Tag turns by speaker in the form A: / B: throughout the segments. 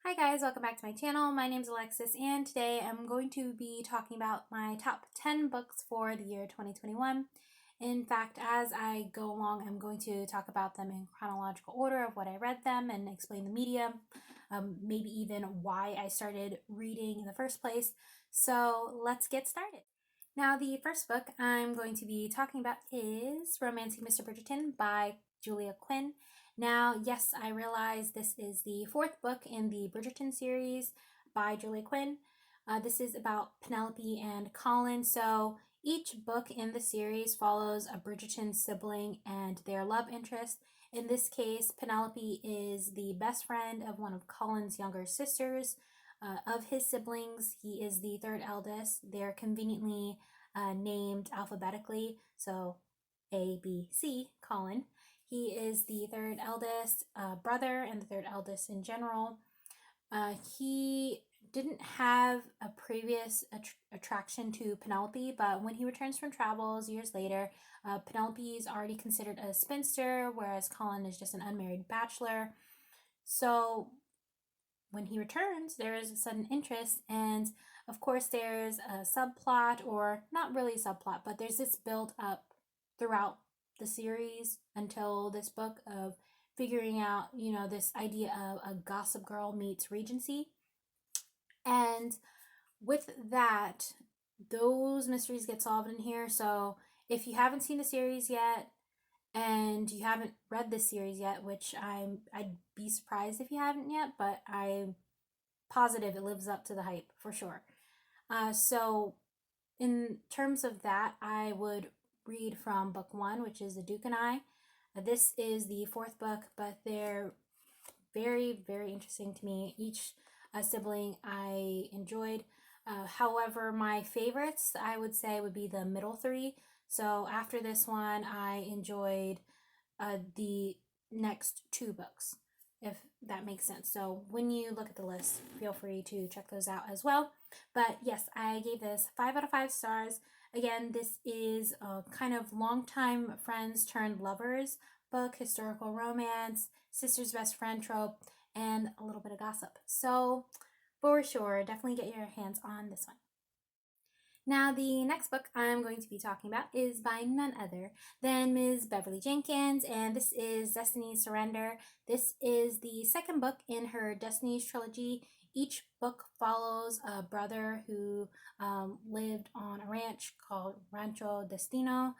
A: Hi guys, welcome back to my channel. My name is Alexis and today I'm going to be talking about my top 10 books for the year 2021. In fact, as I go along, I'm going to talk about them in chronological order of what I read them and explain the medium, maybe even why I started reading in the first place. So let's get started. Now, the first book I'm going to be talking about is Romancing Mr. Bridgerton by Julia Quinn. Now, yes, I realize this is the fourth book in the Bridgerton series by Julia Quinn. This is about Penelope and Colin. So each book in the series follows a Bridgerton sibling and their love interest. In this case, Penelope is the best friend of one of Colin's younger sisters. Of his siblings, he is the third eldest. They're conveniently named alphabetically, so A, B, C, Colin. He is the third eldest brother and the third eldest in general. He didn't have a previous attraction to Penelope, but when he returns from travels years later, Penelope is already considered a spinster, whereas Colin is just an unmarried bachelor. So when he returns, there is a sudden interest, and of course, there's a subplot, or not really a subplot, but there's this build up throughout the series until this book of figuring out, this idea of a Gossip Girl meets Regency. And with that, those mysteries get solved in here. So if you haven't seen the series yet and you haven't read this series yet, which I'd be surprised if you haven't yet, but I'm positive it lives up to the hype for sure. So in terms of that, I would read from book one, which is The Duke and I. This is the fourth book, but they're very, very interesting to me. Each sibling I enjoyed. However, my favorites I would say would be the middle three. So after this one, I enjoyed the next two books, if that makes sense. So when you look at the list, feel free to check those out as well. But yes, I gave this 5 out of 5 stars. Again, this is a kind of longtime friends turned lovers book, historical romance, sister's best friend trope, and a little bit of gossip. So for sure, definitely get your hands on this one. Now, the next book I'm going to be talking about is by none other than Ms. Beverly Jenkins, and this is Destiny's Surrender. This is the second book in her Destiny's trilogy. Each book follows a brother who lived on a ranch called Rancho Destino.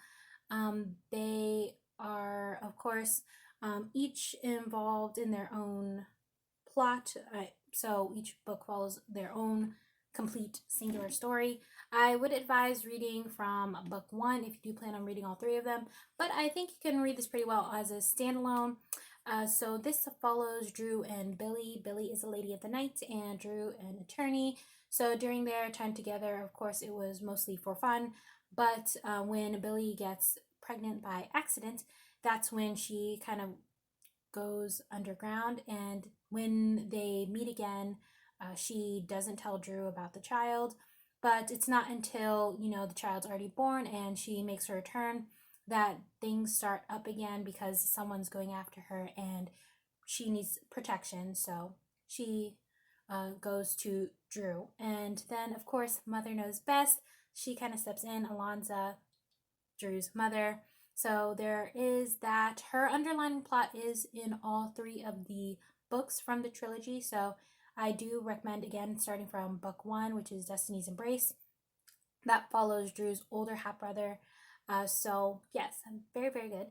A: They are, of course, each involved in their own plot. So each book follows their own complete singular story. I would advise reading from book one if you do plan on reading all three of them, but I think you can read this pretty well as a standalone. So this follows Drew and Billy. Billy is a lady of the night and Drew an attorney. So during their time together, of course, it was mostly for fun, but when Billy gets pregnant by accident, that's when she kind of goes underground, and when they meet again, she doesn't tell Drew about the child, but it's not until the child's already born and she makes her return that things start up again because someone's going after her and she needs protection. So she goes to Drew, and then of course Mother Knows Best. She kind of steps in, Alonza, Drew's mother. So there is that. Her underlying plot is in all three of the books from the trilogy. So I do recommend, again, starting from book one, which is Destiny's Embrace. That follows Drew's older half brother. So yes, very, very good.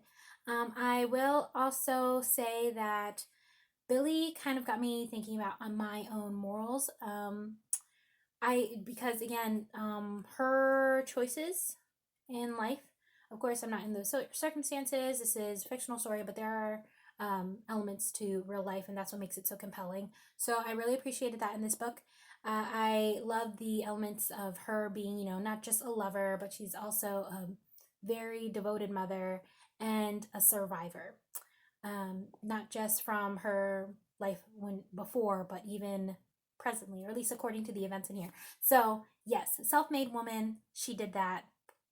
A: I will also say that Billy kind of got me thinking about my own morals. Because again, her choices in life. Of course, I'm not in those circumstances. This is a fictional story, but there are elements to real life, and that's what makes it so compelling. So I really appreciated that in this book. I love the elements of her being, not just a lover, but she's also a very devoted mother and a survivor. Not just from her life before, but even presently, or at least according to the events in here. So yes, self-made woman, she did that.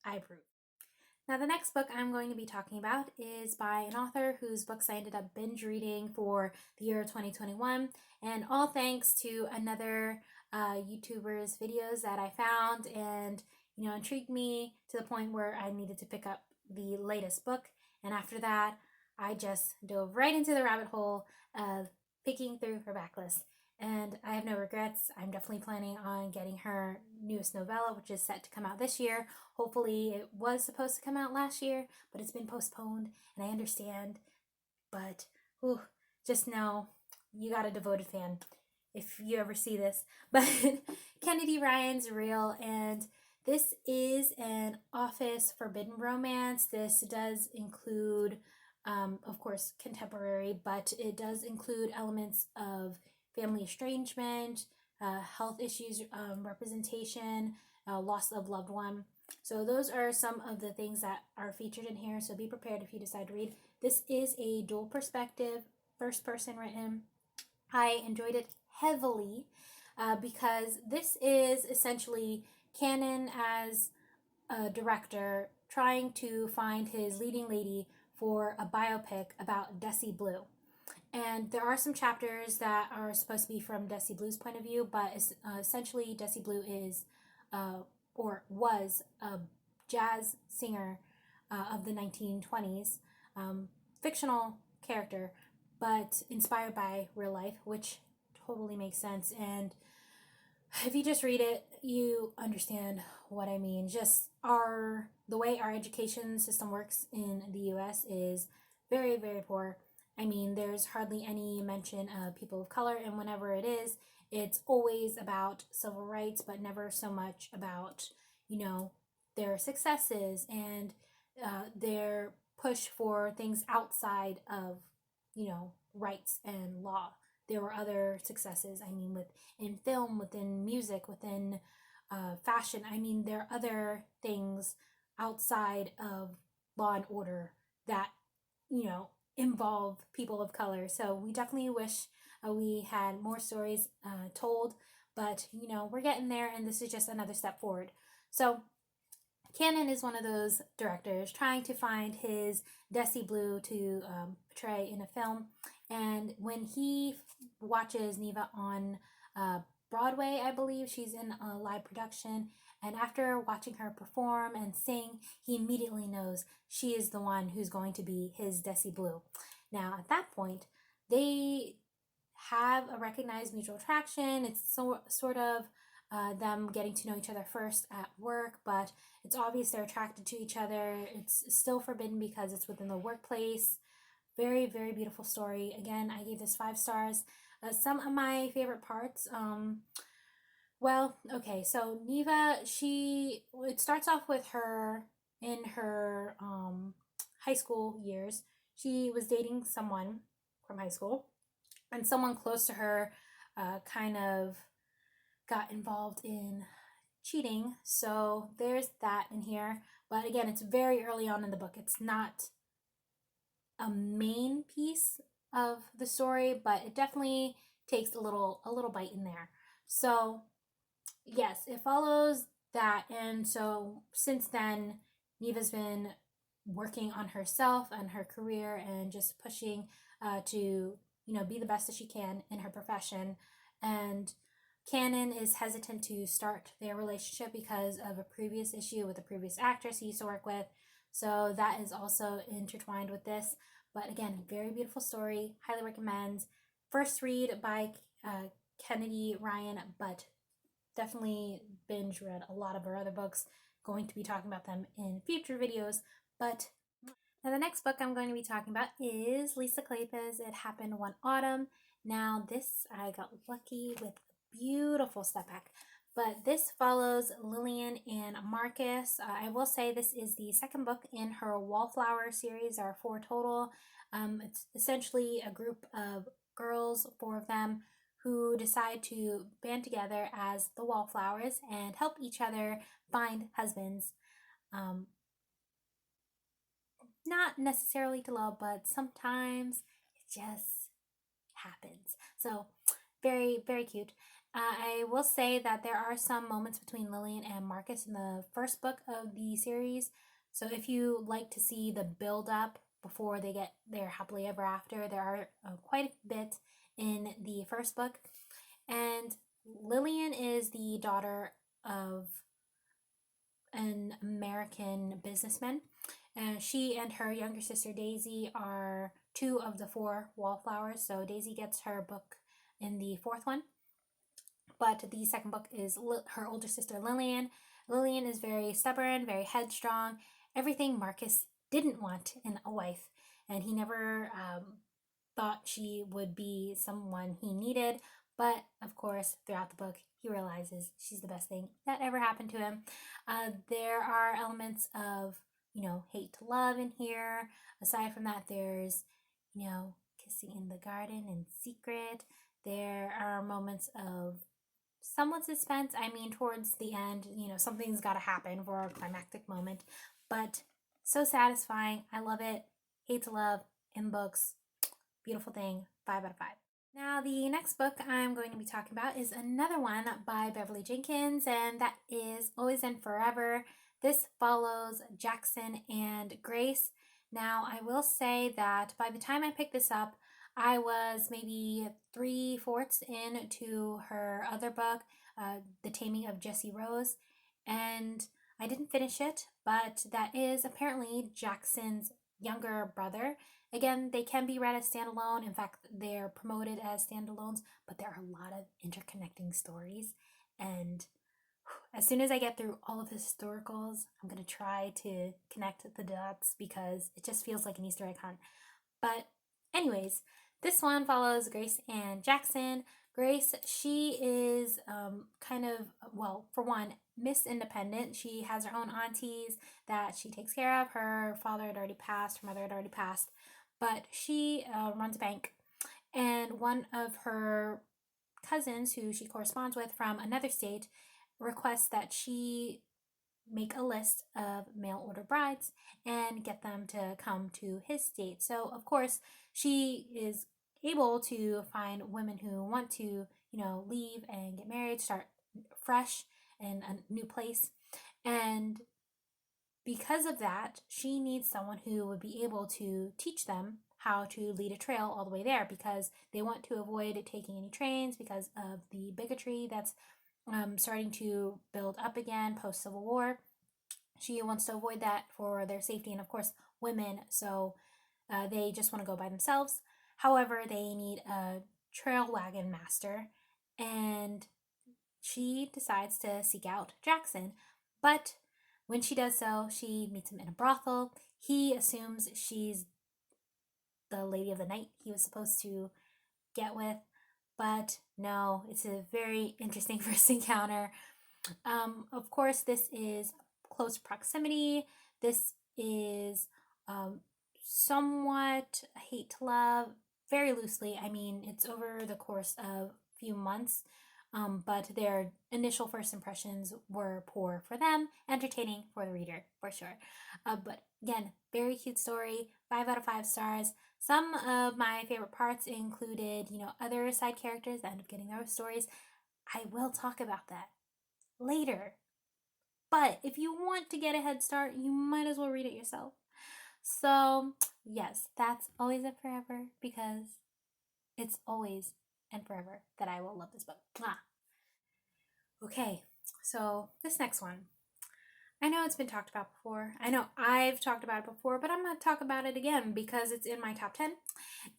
A: I approve. Now, the next book I'm going to be talking about is by an author whose books I ended up binge reading for the year 2021, and all thanks to another YouTuber's videos that I found and intrigued me to the point where I needed to pick up the latest book. And after that, I just dove right into the rabbit hole of picking through her backlist. And I have no regrets. I'm definitely planning on getting her newest novella, which is set to come out this year. Hopefully, it was supposed to come out last year, but it's been postponed, and I understand. But just know you got a devoted fan if you ever see this. But Kennedy Ryan's real, and this is an office forbidden romance. This does include, of course, contemporary, but it does include elements of family estrangement, health issues, representation, loss of loved one. So those are some of the things that are featured in here. So be prepared if you decide to read. This is a dual perspective, first person written. I enjoyed it heavily because this is essentially Canon as a director trying to find his leading lady for a biopic about Desi Blue. And there are some chapters that are supposed to be from Desi Blue's point of view, but essentially Desi Blue is or was a jazz singer of the 1920s, fictional character, but inspired by real life, which totally makes sense. And if you just read it, you understand what I mean. Just the way our education system works in the US is very, very poor. I mean, there's hardly any mention of people of color, and whenever it is, it's always about civil rights, but never so much about, their successes and their push for things outside of, rights and law. There were other successes, I mean, within film, within music, within fashion. I mean, there are other things outside of law and order that, involve people of color. So we definitely wish we had more stories told, but we're getting there, and this is just another step forward. So Cannon is one of those directors trying to find his Desi Blue to portray in a film, and when he watches Neva on Broadway, I believe she's in a live production, and after watching her perform and sing, he immediately knows she is the one who's going to be his Desi Blue. Now, at that point, they have a recognized mutual attraction. It's sort of them getting to know each other first at work, but it's obvious they're attracted to each other. It's still forbidden because it's within the workplace. Very, very beautiful story. Again, I gave this 5 stars. Some of my favorite parts. Okay, so Neva, it starts off with her in her high school years. She was dating someone from high school, and someone close to her kind of got involved in cheating. So there's that in here. But again, it's very early on in the book. It's not a main piece of the story, but it definitely takes a little bite in there. So yes, it follows that, and so since then, Neva's been working on herself and her career and just pushing to be the best that she can in her profession. And Cannon is hesitant to start their relationship because of a previous issue with a previous actress he used to work with. So that is also intertwined with this. But again, very beautiful story. Highly recommend. First read by Kennedy Ryan, but definitely binge read a lot of her other books. Going to be talking about them in future videos. But now the next book I'm going to be talking about is Lisa Kleypa's It Happened One Autumn. Now this, I got lucky with a beautiful step back. But this follows Lillian and Marcus. I will say this is the second book in her Wallflower series. There are 4 total. It's essentially a group of girls, 4 of them, who decide to band together as the Wallflowers and help each other find husbands. Not necessarily to love, but sometimes it just happens. So very, very cute. I will say that there are some moments between Lillian and Marcus in the first book of the series. So if you like to see the build up before they get their happily ever after, there are quite a bit in the first book. And Lillian is the daughter of an American businessman. She and her younger sister Daisy are two of the four wallflowers. So Daisy gets her book in the fourth one. But the second book is her older sister Lillian. Lillian is very stubborn, very headstrong, everything Marcus didn't want in a wife. And he never thought she would be someone he needed. But of course, throughout the book, he realizes she's the best thing that ever happened to him. There are elements of, hate to love in here. Aside from that, there's, kissing in the garden in secret. There are moments of somewhat suspense. I mean, towards the end, something's got to happen for a climactic moment. But so satisfying. I love it. Hate to love in books. Beautiful thing. 5 out of 5. Now, the next book I'm going to be talking about is another one by Beverly Jenkins, and that is Always and Forever. This follows Jackson and Grace. Now, I will say that by the time I picked this up, I was maybe 3/4 into her other book, The Taming of Jessie Rose, and I didn't finish it, but that is apparently Jackson's younger brother. Again, they can be read as standalone. In fact, they're promoted as standalones, but there are a lot of interconnecting stories. And as soon as I get through all of the historicals, I'm going to try to connect the dots because it just feels like an Easter egg hunt. But anyways, this one follows Grace and Jackson. Grace, she is for one, Miss Independent. She has her own aunties that she takes care of. Her father had already passed, her mother had already passed, but she runs a bank. And one of her cousins, who she corresponds with from another state, requests that she make a list of mail order brides and get them to come to his state. So, of course, she is able to find women who want to, leave and get married, start fresh in a new place. And because of that, she needs someone who would be able to teach them how to lead a trail all the way there because they want to avoid taking any trains because of the bigotry that's starting to build up again post Civil War. She wants to avoid that for their safety and, of course, women, so they just want to go by themselves. However, they need a trail wagon master, and she decides to seek out Jackson. But when she does so, she meets him in a brothel. He assumes she's the lady of the night he was supposed to get with, but no, it's a very interesting first encounter. Of course, this is close proximity. This is somewhat hate to love, very loosely. I mean, it's over the course of a few months, but their initial first impressions were poor for them, entertaining for the reader, for sure. But again, very cute story, 5 out of 5 stars. Some of my favorite parts included, other side characters that end up getting their stories. I will talk about that later. But if you want to get a head start, you might as well read it yourself. So, yes, that's Always and Forever because it's always and forever that I will love this book. Mwah. Okay, so this next one. I know it's been talked about before. I know I've talked about it before, but I'm going to talk about it again because it's in my top 10.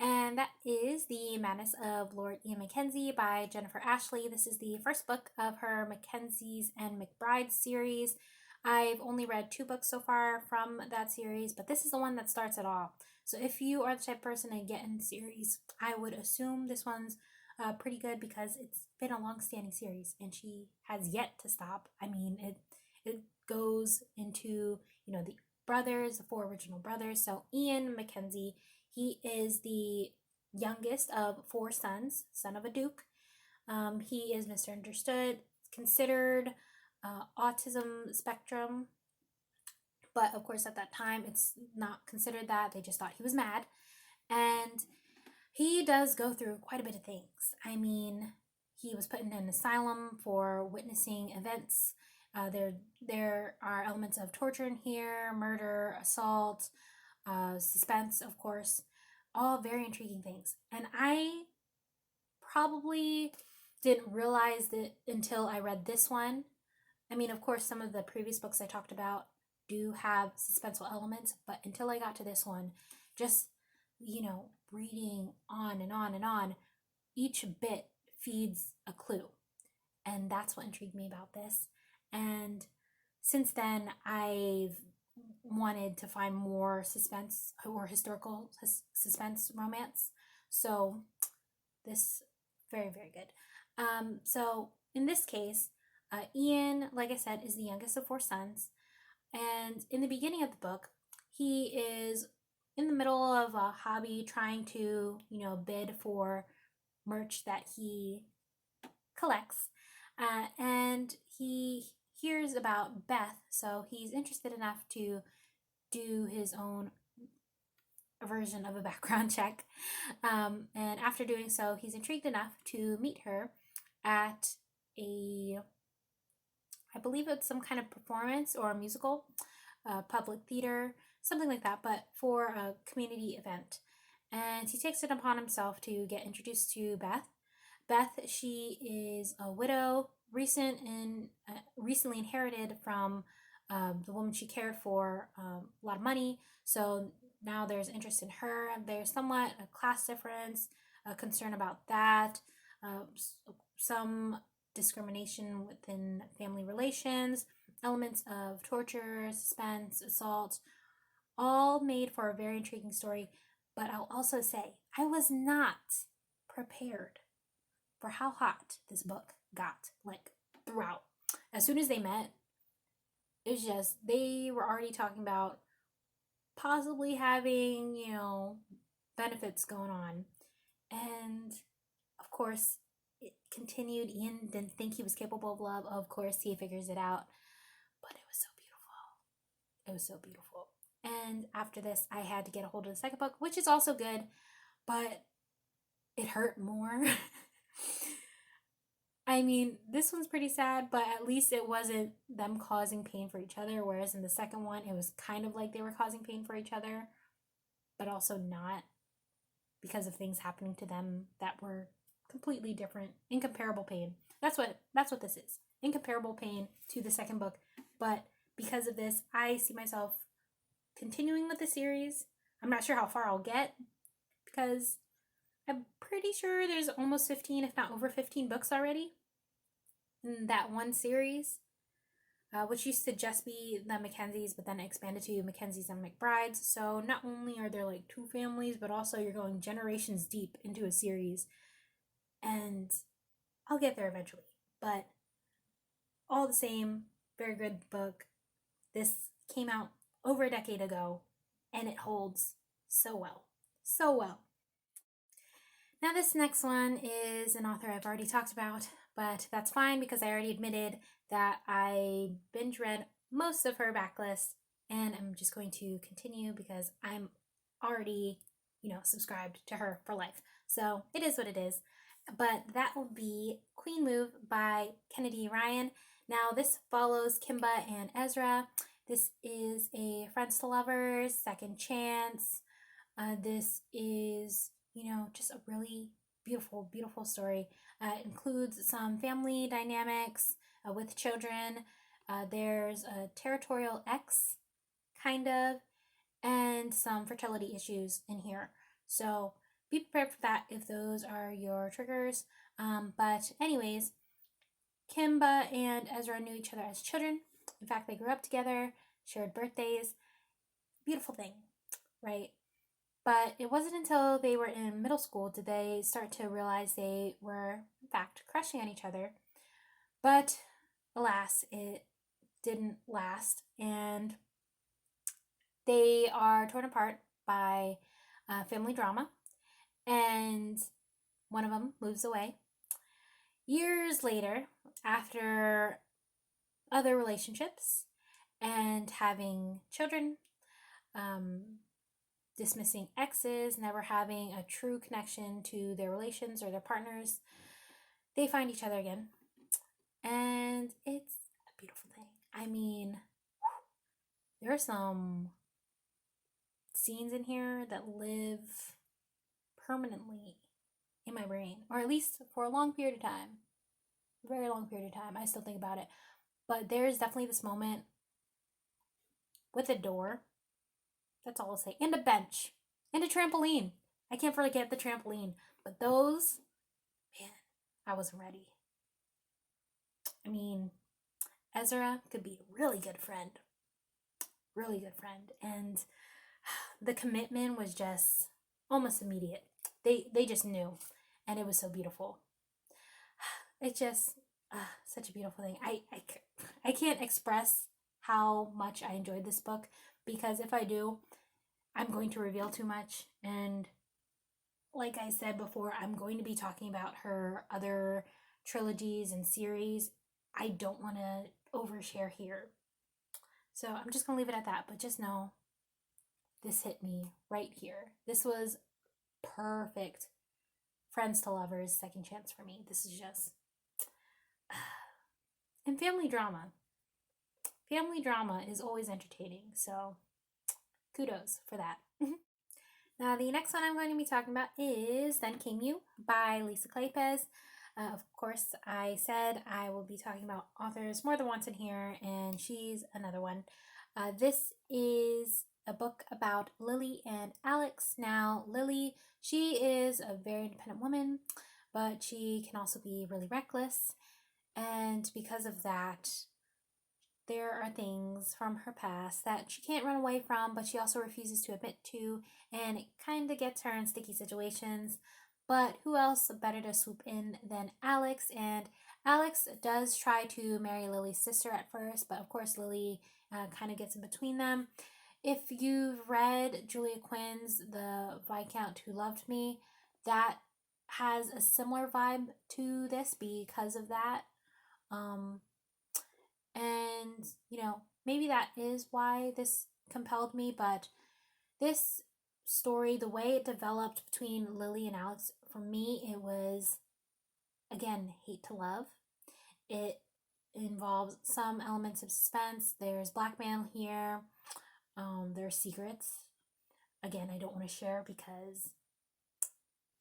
A: And that is The Madness of Lord Ian Mackenzie by Jennifer Ashley. This is the first book of her Mackenzies and McBride series. I've only read 2 books so far from that series, but this is the one that starts it all. So if you are the type of person to get in the series, I would assume this one's pretty good because it's been a long-standing series and she has yet to stop. I mean, it goes into, the brothers, the 4 original brothers. So Ian Mackenzie, he is the youngest of 4 sons, son of a duke. He is Mr. Understood, considered autism spectrum, but of course at that time it's not considered that. They just thought he was mad. And he does go through quite a bit of things. I mean, he was put in an asylum for witnessing events There are elements of torture in here, murder, assault, suspense, of course, all very intriguing things. And I probably didn't realize that until I read this one. I mean, of course, some of the previous books I talked about do have suspenseful elements, but until I got to this one, just, reading on and on and on, each bit feeds a clue. And that's what intrigued me about this. And since then, I've wanted to find more suspense or historical suspense romance. So this, very, very good. So in this case, Ian, like I said, is the youngest of four sons. And in the beginning of the book, he is in the middle of a hobby trying to, bid for merch that he collects. And he hears about Beth, so he's interested enough to do his own version of a background check. And after doing so, he's intrigued enough to meet her at I believe it's some kind of performance or a musical, public theater, something like that, but for a community event. And he takes it upon himself to get introduced to Beth. Beth, she is a widow, recently inherited from the woman she cared for a lot of money. So now there's interest in her. There's somewhat a class difference, a concern about that, some discrimination within family relations, elements of torture, suspense, assault, all made for a very intriguing story. But I'll also say, I was not prepared for how hot this book got, like throughout. As soon as they met, it's just, they were already talking about possibly having, benefits going on. And of course, it continued. Ian didn't think he was capable of love. Of course, he figures it out. But it was so beautiful. It was so beautiful. And after this, I had to get a hold of the second book, which is also good, but it hurt more. I mean, this one's pretty sad, but at least it wasn't them causing pain for each other, whereas in the second one, it was kind of like they were causing pain for each other, but also not, because of things happening to them that were completely different, incomparable pain. That's what this is. Incomparable pain to the second book, but because of this, I see myself continuing with the series. I'm not sure how far I'll get, because I'm pretty sure there's almost 15, if not over 15 books already in that one series, which used to just be the Mackenzies, but then expanded to Mackenzies and McBrides. So not only are there like two families, but also you're going generations deep into a series. And I'll get there eventually. But all the same, very good book. This came out over a decade ago, and it holds so well. So well. Now this next one is an author I've already talked about, but that's fine because I already admitted that I binge read most of her backlist, and I'm just going to continue because I'm already, subscribed to her for life. So it is what it is. But that will be Queen Move by Kennedy Ryan. Now this follows Kimba and Ezra. This is a friends to lovers, second chance. This is, just a really beautiful, beautiful story. It includes some family dynamics with children. There's a territorial X, kind of, and some fertility issues in here. So be prepared for that if those are your triggers. But anyways, Kimba and Ezra knew each other as children. In fact, they grew up together, shared birthdays. Beautiful thing, right? But it wasn't until they were in middle school did they start to realize they were, in fact, crushing on each other. But alas, it didn't last, and they are torn apart by family drama, and one of them moves away. Years later, after other relationships and having children, dismissing exes, never having a true connection to their relations or their partners, they find each other again. And it's a beautiful thing. I mean, there are some scenes in here that live permanently in my brain, or at least for a long period of time. A very long period of time. I still think about it. But there's definitely this moment with a door. That's all I'll say. And a bench. And a trampoline. I can't forget the trampoline. But those, man, I wasn't ready. I mean, Ezra could be a really good friend. Really good friend. And the commitment was just almost immediate. They just knew. And it was so beautiful. It's just such a beautiful thing. I can't express how much I enjoyed this book, because if I do, I'm going to reveal too much. And like I said before, I'm going to be talking about her other trilogies and series. I don't want to overshare here. So I'm just going to leave it at that. But just know, this hit me right here. This was perfect friends to lovers second chance for me. This is just... And family drama. Family drama is always entertaining. So kudos for that. Now, the next one I'm going to be talking about is Then Came You by Lisa Kleypas. Of course, I said I will be talking about authors more than once in here, and she's another one. This is a book about Lily and Alex. Now, Lily, she is a very independent woman, but she can also be really reckless. And because of that, there are things from her past that she can't run away from, but she also refuses to admit to, and it kind of gets her in sticky situations. But who else better to swoop in than Alex? And Alex does try to marry Lily's sister at first, but of course Lily kind of gets in between them. If you've read Julia Quinn's The Viscount Who Loved Me, that has a similar vibe to this because of that. And, maybe that is why this compelled me, but this story, the way it developed between Lily and Alex, for me, it was, again, hate to love. It involves some elements of suspense. There's blackmail here. There's secrets. Again, I don't want to share because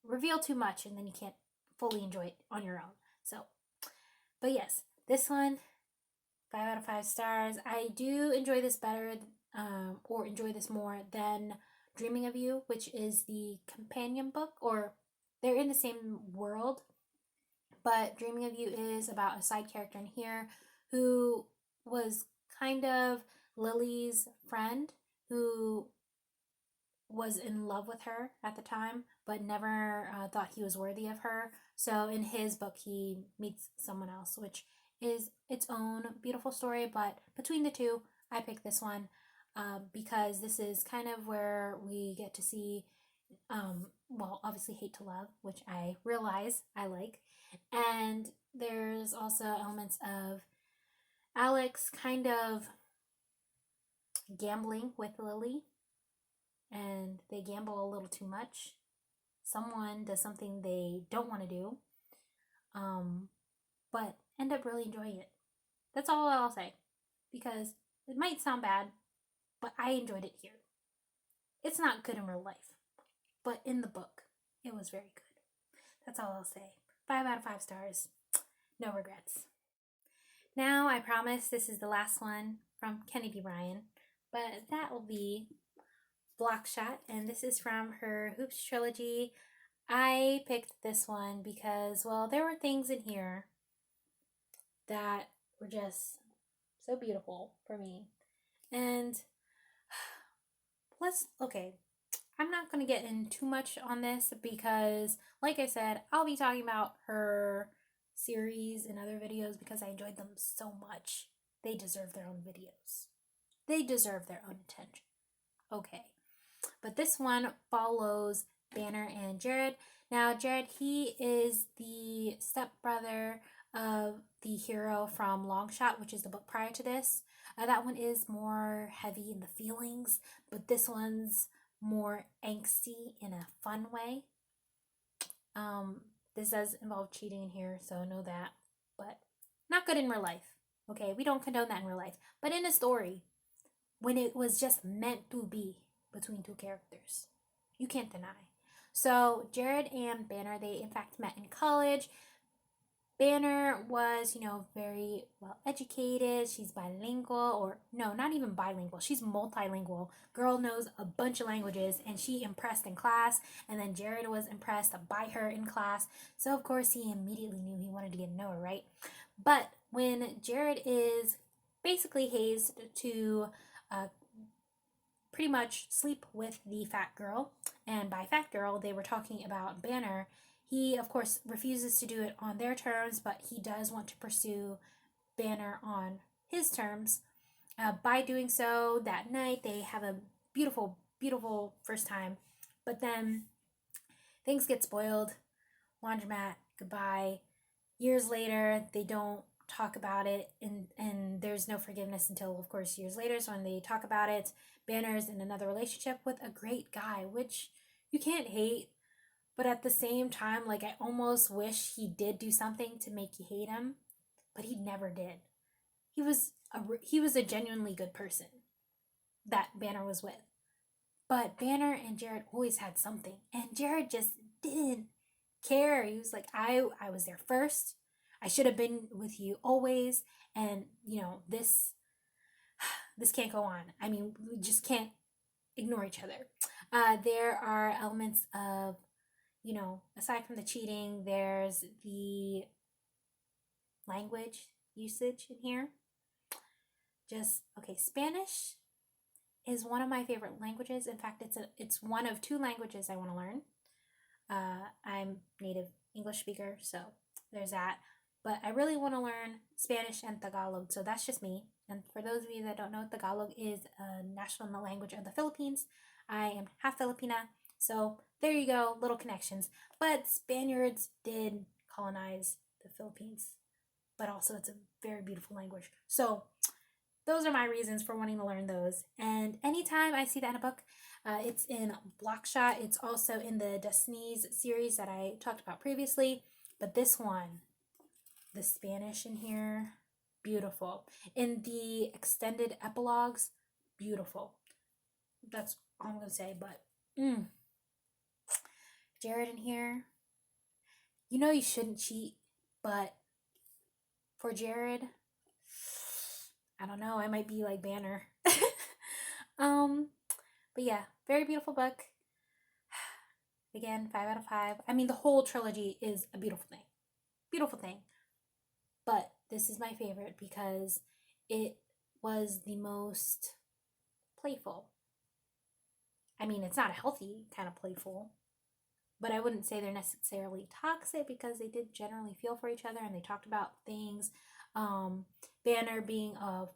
A: reveal too much and then you can't fully enjoy it on your own. So, but yes, this one, 5 out of 5 stars. I do enjoy this better, or enjoy this more than Dreaming of You, which is the companion book, or they're in the same world, but Dreaming of You is about a side character in here who was kind of Lily's friend who was in love with her at the time, but never thought he was worthy of her. So in his book, he meets someone else, which is its own beautiful story. But between the two, I picked this one because this is kind of where we get to see, obviously Hate to Love, which I realize I like. And there's also elements of Alex kind of gambling with Lily, and they gamble a little too much. Someone does something they don't want to do, but end up really enjoying it. That's all I'll say, because it might sound bad, but I enjoyed it here. It's not good in real life, but in the book, it was very good. That's all I'll say. 5 out of 5 stars. No regrets. Now, I promise this is the last one from Kennedy Bryan, but that will be Blockshot, and this is from her Hoops trilogy. I picked this one because, there were things in here that were just so beautiful for me. And I'm not going to get in too much on this because, like I said, I'll be talking about her series in other videos because I enjoyed them so much. They deserve their own videos. They deserve their own attention. Okay. But this one follows Banner and Jared. Now, Jared, he is the stepbrother of the hero from Longshot, which is the book prior to this. That one is more heavy in the feelings, but this one's more angsty in a fun way. This does involve cheating in here, so know that, but not good in real life. Okay, we don't condone that in real life. But in a story, when it was just meant to be between two characters, you can't deny. So Jared and Banner, they in fact met in college. Banner was, very well educated. She's bilingual, or no, not even bilingual. She's multilingual. Girl knows a bunch of languages, and she impressed in class. And then Jared was impressed by her in class. So, of course, he immediately knew he wanted to get to know her, right? But when Jared is basically hazed to uh, pretty much sleep with the fat girl, and by fat girl, they were talking about Banner. He, of course, refuses to do it on their terms, but he does want to pursue Banner on his terms. By doing so, that night they have a beautiful, beautiful first time. But then things get spoiled. Laundromat, goodbye. Years later, they don't talk about it, and there's no forgiveness until, of course, years later. So when they talk about it, Banner's in another relationship with a great guy, which you can't hate. But at the same time, like, I almost wish he did do something to make you hate him, but he never did. He was a genuinely good person that Banner was with. But Banner and Jared always had something, and Jared just didn't care. He was like, I was there first. I should have been with you always, and this can't go on. I mean, we just can't ignore each other. There are elements of, aside from the cheating, there's the language usage in here. Just okay, Spanish is one of my favorite languages. In fact, it's one of two languages I want to learn. I'm native English speaker, so there's that. But I really want to learn Spanish and Tagalog, so that's just me. And for those of you that don't know, Tagalog is a national language of the Philippines. I am half Filipina, so there you go, little connections. But Spaniards did colonize the Philippines, but also it's a very beautiful language. So those are my reasons for wanting to learn those. And anytime I see that in a book, it's in Blockshot. It's also in the Destiny's series that I talked about previously. But this one, the Spanish in here, beautiful. In the extended epilogues, beautiful. That's all I'm going to say. But Jared in here, you shouldn't cheat. But for Jared, I don't know. I might be like Banner. But yeah, very beautiful book. Again, 5 out of 5. I mean, the whole trilogy is a beautiful thing. Beautiful thing. But this is my favorite because it was the most playful. I mean, it's not a healthy kind of playful, but I wouldn't say they're necessarily toxic because they did generally feel for each other and they talked about things. Banner being a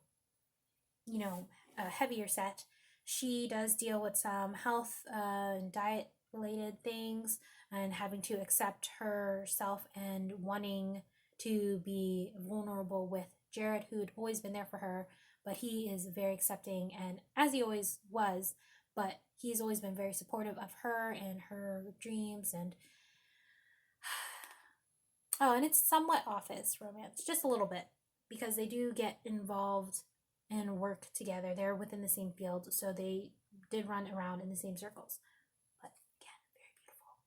A: heavier set, she does deal with some health and diet related things and having to accept herself and wanting to be vulnerable with Jared, who had always been there for her, but he is very accepting, and as he always was, but he's always been very supportive of her and her dreams. And oh, and it's somewhat office romance, just a little bit, because they do get involved and work together. They're within the same field, so they did run around in the same circles. But again, very beautiful.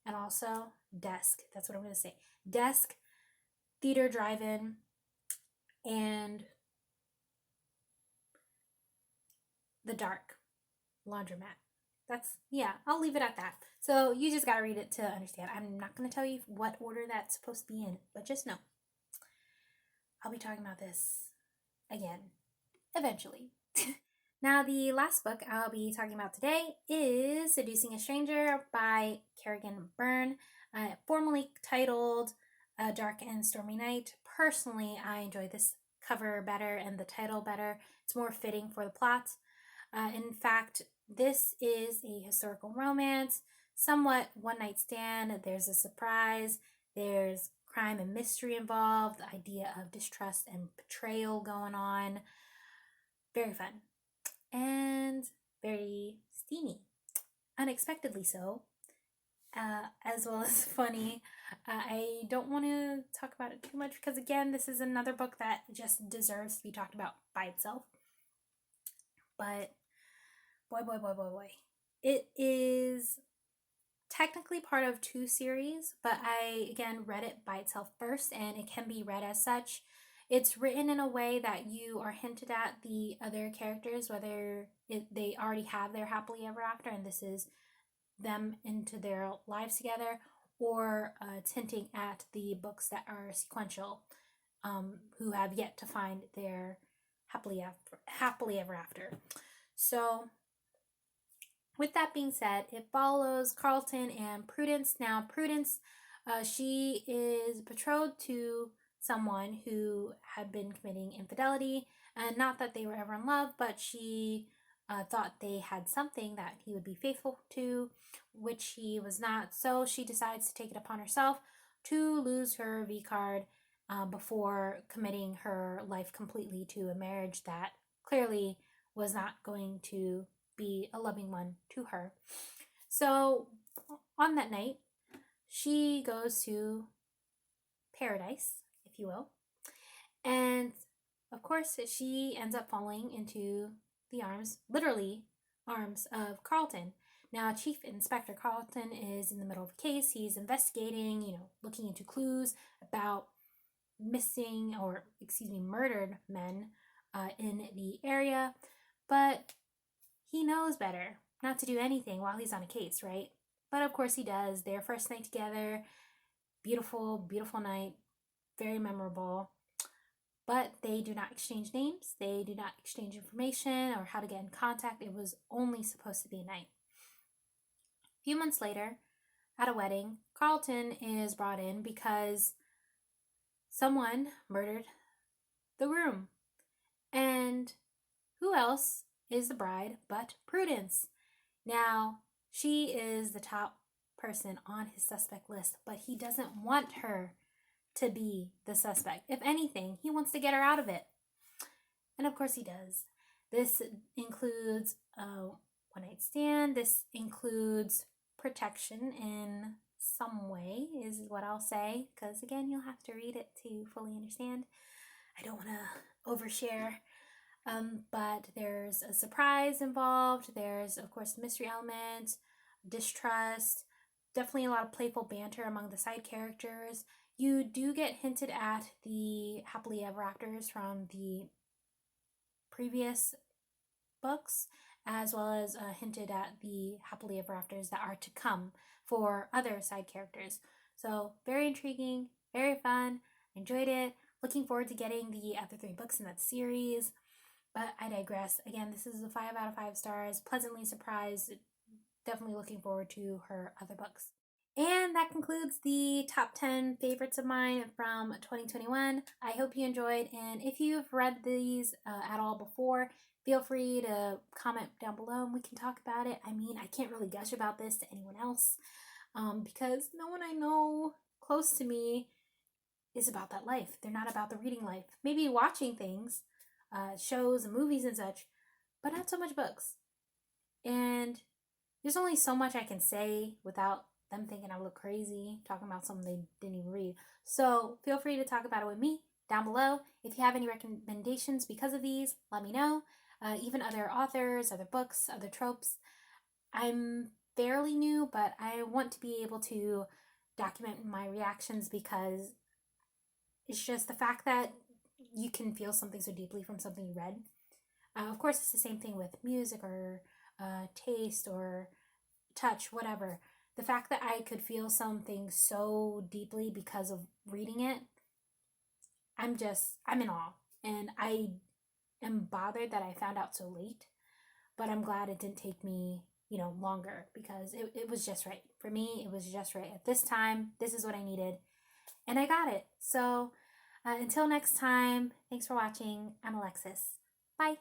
A: And also, Desk. That's what I'm going to say. Desk, Theater Drive-In, and The Dark, Laundromat. I'll leave it at that. So you just got to read it to understand. I'm not going to tell you what order that's supposed to be in, but just know I'll be talking about this again eventually. Now, the last book I'll be talking about today is Seducing a Stranger by Kerrigan Byrne, formerly titled A Dark and Stormy Night. Personally, I enjoy this cover better and the title better. It's more fitting for the plot. In fact, this is a historical romance, somewhat one night stand. There's a surprise, there's crime and mystery involved, the idea of distrust and betrayal going on. Very fun and very steamy, unexpectedly so. as well as funny. I don't want to talk about it too much because, again, this is another book that just deserves to be talked about by itself. But boy. It is technically part of two series, but I, again, read it by itself first, and it can be read as such. It's written in a way that you are hinted at the other characters, whether they already have their happily ever after, and this is them into their lives together, or it's hinting at the books that are sequential, who have yet to find their happily ever after. So, with that being said, it follows Carlton and Prudence. Now, Prudence, she is betrothed to someone who had been committing infidelity, and not that they were ever in love, but she thought they had something that he would be faithful to, which he was not. So she decides to take it upon herself to lose her V card before committing her life completely to a marriage that clearly was not going to be a loving one to her. So on that night, she goes to paradise, if you will, and of course she ends up falling into the arms, literally arms, of Carlton. Now, Chief Inspector Carlton is in the middle of a case. He's investigating, looking into clues about murdered men in the area, but he knows better not to do anything while he's on a case, right? But of course he does. Their first night together, beautiful, beautiful night, very memorable. But they do not exchange names, they do not exchange information or how to get in contact. It was only supposed to be a night. A few months later, at a wedding, Carlton is brought in because someone murdered the groom. And who else is the bride but Prudence? Now, she is the top person on his suspect list, but he doesn't want her to be the suspect. If anything, he wants to get her out of it. And of course he does. This includes a one-night stand. This includes protection in some way, is what I'll say, because again, you'll have to read it to fully understand. I don't want to overshare. But there's a surprise involved. There's, of course, mystery element, distrust, definitely a lot of playful banter among the side characters. You do get hinted at the happily ever afters from the previous books, as well as hinted at the happily ever afters that are to come for other side characters. So, very intriguing, very fun, enjoyed it. Looking forward to getting the other 3 books in that series. But I digress. Again, this is a 5 out of 5 stars. Pleasantly surprised. Definitely looking forward to her other books. And that concludes the top 10 favorites of mine from 2021. I hope you enjoyed. And if you've read these at all before, feel free to comment down below and we can talk about it. I mean, I can't really gush about this to anyone else because no one I know close to me is about that life. They're not about the reading life. Maybe watching things, shows and movies and such, but not so much books. And there's only so much I can say without them thinking I look crazy talking about something they didn't even read. So feel free to talk about it with me down below. If you have any recommendations because of these, let me know. Even other authors, other books, other tropes. I'm fairly new, but I want to be able to document my reactions because it's just the fact that you can feel something so deeply from something you read. Of course, it's the same thing with music or taste or touch, whatever. The fact that I could feel something so deeply because of reading it, I'm in awe. And I am bothered that I found out so late, but I'm glad it didn't take me, longer because it was just right. For me, it was just right. At this time, this is what I needed, and I got it. So, until next time, thanks for watching. I'm Alexis. Bye.